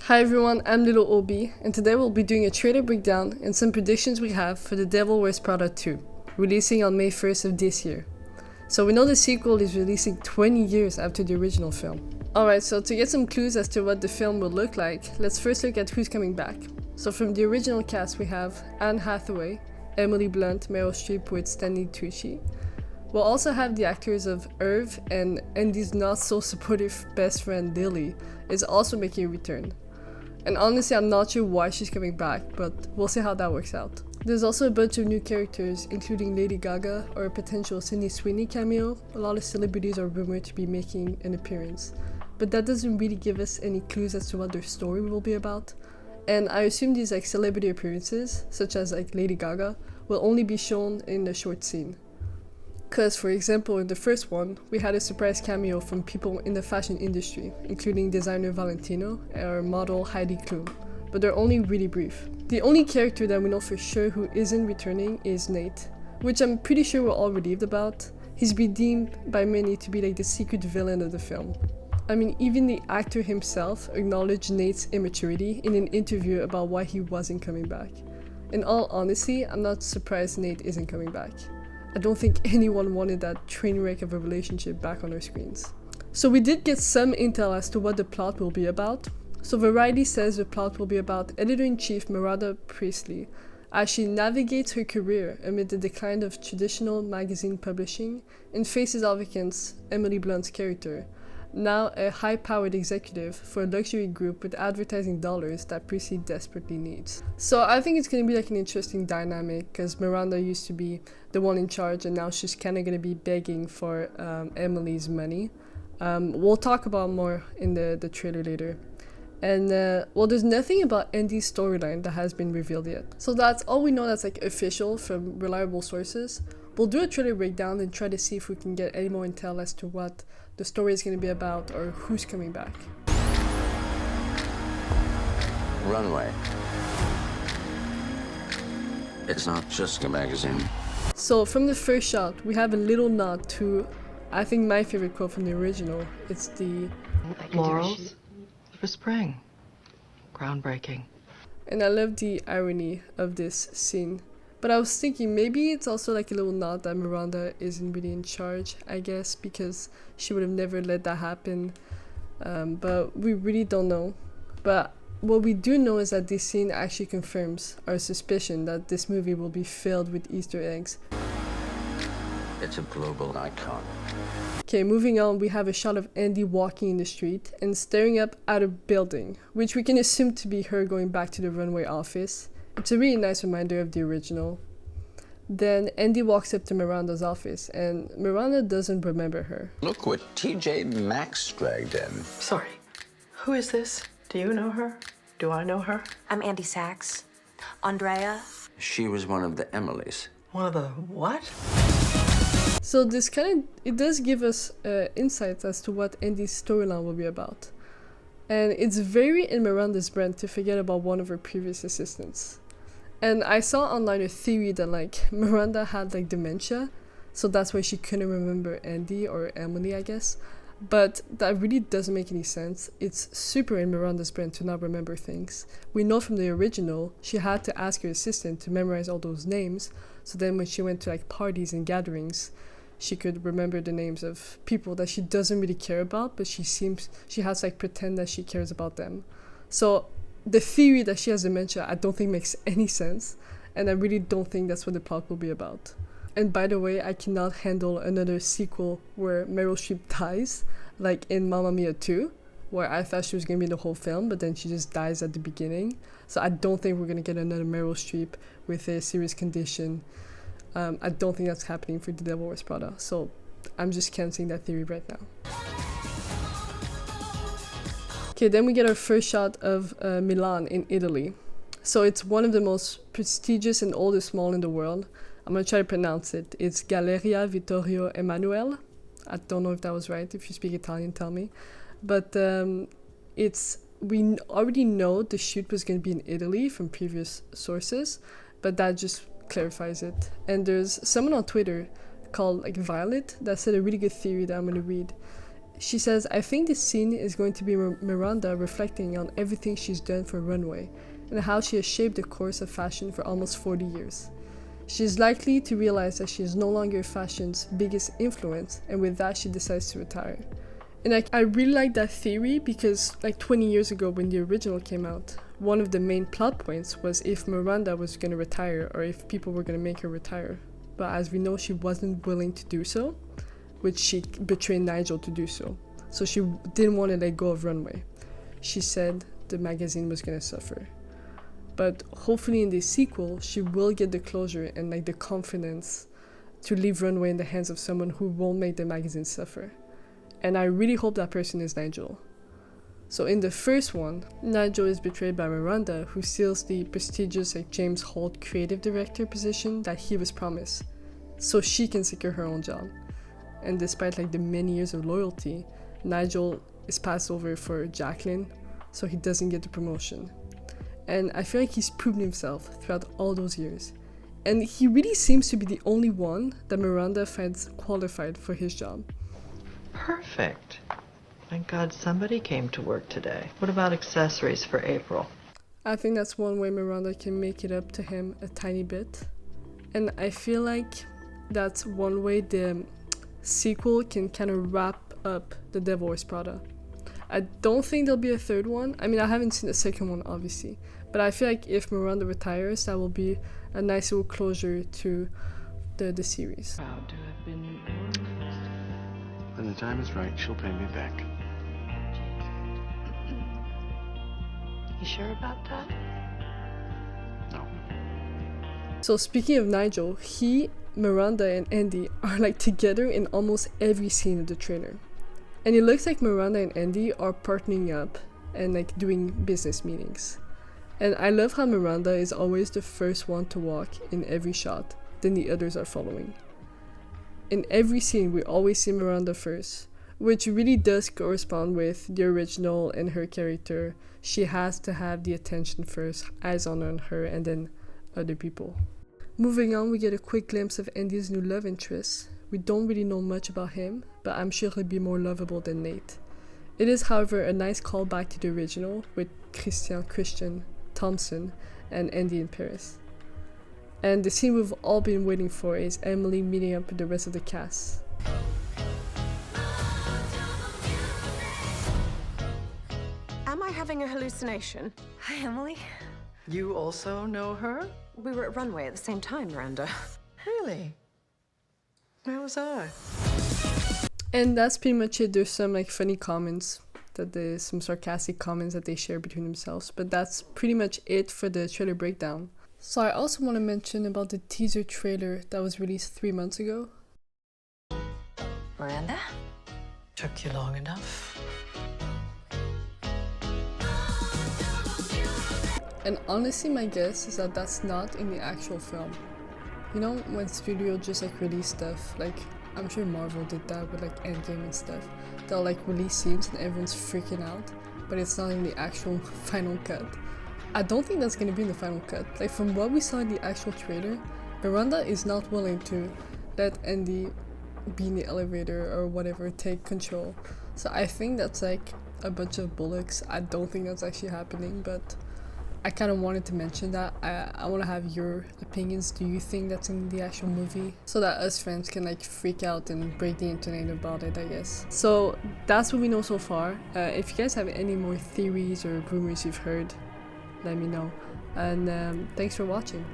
Hi everyone, I'm Little Obi, and today we'll be doing a trailer breakdown and some predictions we have for The Devil Wears Prada 2, releasing on May 1st of this year. So we know the sequel is releasing 20 years after the original film. Alright, so to get some clues as to what the film will look like, let's first look at who's coming back. So from the original cast we have Anne Hathaway, Emily Blunt, Meryl Streep with Stanley Tucci. We'll also have the actors of Irv, and Andy's not so supportive best friend Lily is also making a return. And honestly, I'm not sure why she's coming back, but we'll see how that works out. There's also a bunch of new characters, including Lady Gaga or a potential Sydney Sweeney cameo. A lot of celebrities are rumored to be making an appearance, but that doesn't really give us any clues as to what their story will be about. And I assume these celebrity appearances, such as Lady Gaga, will only be shown in a short scene. Because, for example, in the first one, we had a surprise cameo from people in the fashion industry, including designer Valentino or model Heidi Klum, but they're only really brief. The only character that we know for sure who isn't returning is Nate, which I'm pretty sure we're all relieved about. He's been deemed by many to be the secret villain of the film. I mean, even the actor himself acknowledged Nate's immaturity in an interview about why he wasn't coming back. In all honesty, I'm not surprised Nate isn't coming back. I don't think anyone wanted that train wreck of a relationship back on our screens. So we did get some intel as to what the plot will be about. So Variety says the plot will be about editor-in-chief Miranda Priestley as she navigates her career amid the decline of traditional magazine publishing and faces off against Emily Blunt's character, now a high-powered executive for a luxury group with advertising dollars that Priestley desperately needs. So I think it's going to be an interesting dynamic, because Miranda used to be the one in charge and now she's kind of going to be begging for Emily's money. We'll talk about more in the trailer later. And well, there's nothing about Andy's storyline that has been revealed yet. So that's all we know that's official from reliable sources. We'll do a trailer breakdown and try to see if we can get any more intel as to what the story is going to be about or who's coming back. Runway. It's not just a magazine. So from the first shot, we have a little nod to, I think, my favorite quote from the original. It's the florals for spring. Groundbreaking. And I love the irony of this scene. But I was thinking maybe it's also a little nod that Miranda isn't really in charge, I guess, because she would have never let that happen. But we really don't know. But what we do know is that this scene actually confirms our suspicion that this movie will be filled with Easter eggs. It's a global icon. Okay, moving on, we have a shot of Andy walking in the street and staring up at a building, which we can assume to be her going back to the runway office. It's a really nice reminder of the original. Then Andy walks up to Miranda's office and Miranda doesn't remember her. Look what TJ Maxx dragged in. Sorry, who is this? Do you know her? Do I know her? I'm Andy Sachs. Andrea. She was one of the Emilys. One of the what? So this it does give us insights as to what Andy's storyline will be about. And it's very in Miranda's brand to forget about one of her previous assistants. And I saw online a theory that Miranda had dementia, so that's why she couldn't remember Andy or Emily, I guess. But that really doesn't make any sense. It's super in Miranda's brand to not remember things. We know from the original, she had to ask her assistant to memorize all those names, so then when she went to parties and gatherings, she could remember the names of people that she doesn't really care about, but she has to pretend that she cares about them. So the theory that she has dementia, I don't think makes any sense, and I really don't think that's what the plot will be about. And by the way, I cannot handle another sequel where Meryl Streep dies, like in Mamma Mia 2, where I thought she was going to be the whole film, but then she just dies at the beginning. So I don't think we're going to get another Meryl Streep with a serious condition. I don't think that's happening for The Devil Wears Prada, so I'm just canceling that theory right now. Okay, then we get our first shot of Milan in Italy. So it's one of the most prestigious and oldest malls in the world. I'm going to try to pronounce it. It's Galleria Vittorio Emanuele. I don't know if that was right. If you speak Italian, tell me. But we already know the shoot was going to be in Italy from previous sources, but that just clarifies it. And there's someone on Twitter called Violet that said a really good theory that I'm going to read. She says, I think this scene is going to be Miranda reflecting on everything she's done for Runway and how she has shaped the course of fashion for almost 40 years. She is likely to realize that she is no longer fashion's biggest influence, and with that she decides to retire. And I really like that theory because 20 years ago when the original came out, one of the main plot points was if Miranda was going to retire or if people were going to make her retire. But as we know, she wasn't willing to do so, which she betrayed Nigel to do so. So she didn't want to let go of Runway. She said the magazine was going to suffer. But hopefully in the sequel, she will get the closure and the confidence to leave Runway in the hands of someone who won't make the magazine suffer. And I really hope that person is Nigel. So in the first one, Nigel is betrayed by Miranda, who steals the prestigious James Holt creative director position that he was promised, so she can secure her own job. And despite the many years of loyalty, Nigel is passed over for Jacqueline, so he doesn't get the promotion. And I feel like he's proven himself throughout all those years. And he really seems to be the only one that Miranda finds qualified for his job. Perfect. Thank God somebody came to work today. What about accessories for April? I think that's one way Miranda can make it up to him a tiny bit. And I feel like that's one way the sequel can kind of wrap up The Devil Wears Prada. I don't think there'll be a third one. I mean, I haven't seen the second one, obviously. But I feel like if Miranda retires, that will be a nice little closure to the series. Proud to have been. When the time is right, she'll pay me back. You sure about that? No. So speaking of Nigel, Miranda and Andy are together in almost every scene of the trailer. And it looks like Miranda and Andy are partnering up and doing business meetings. And I love how Miranda is always the first one to walk in every shot, then the others are following. In every scene we always see Miranda first, which really does correspond with the original and her character. She has to have the attention first, eyes on her, and then other people. Moving on, we get a quick glimpse of Andy's new love interest. We don't really know much about him, but I'm sure he'll be more lovable than Nate. It is, however, a nice callback to the original with Christian Thompson and Andy in Paris. And the scene we've all been waiting for is Emily meeting up with the rest of the cast. Am I having a hallucination? Hi, Emily. You also know her? We were at Runway at the same time, Miranda. Really? Where was I? And that's pretty much it. There's some funny comments, some sarcastic comments that they share between themselves, but that's pretty much it for the trailer breakdown. So I also want to mention about the teaser trailer that was released 3 months ago. Miranda? Took you long enough. And honestly, my guess is that that's not in the actual film. You know, when studio just release stuff, I'm sure Marvel did that with Endgame and stuff. They'll release scenes and everyone's freaking out, but it's not in the actual final cut. I don't think that's gonna be in the final cut. From what we saw in the actual trailer, Miranda is not willing to let Andy be in the elevator or whatever, take control. So I think that's a bunch of bullocks. I don't think that's actually happening, but I kind of wanted to mention that. I want to have your opinions. Do you think that's in the actual movie? So that us fans can freak out and break the internet about it, I guess. So that's what we know so far. If you guys have any more theories or rumors you've heard, let me know. And thanks for watching.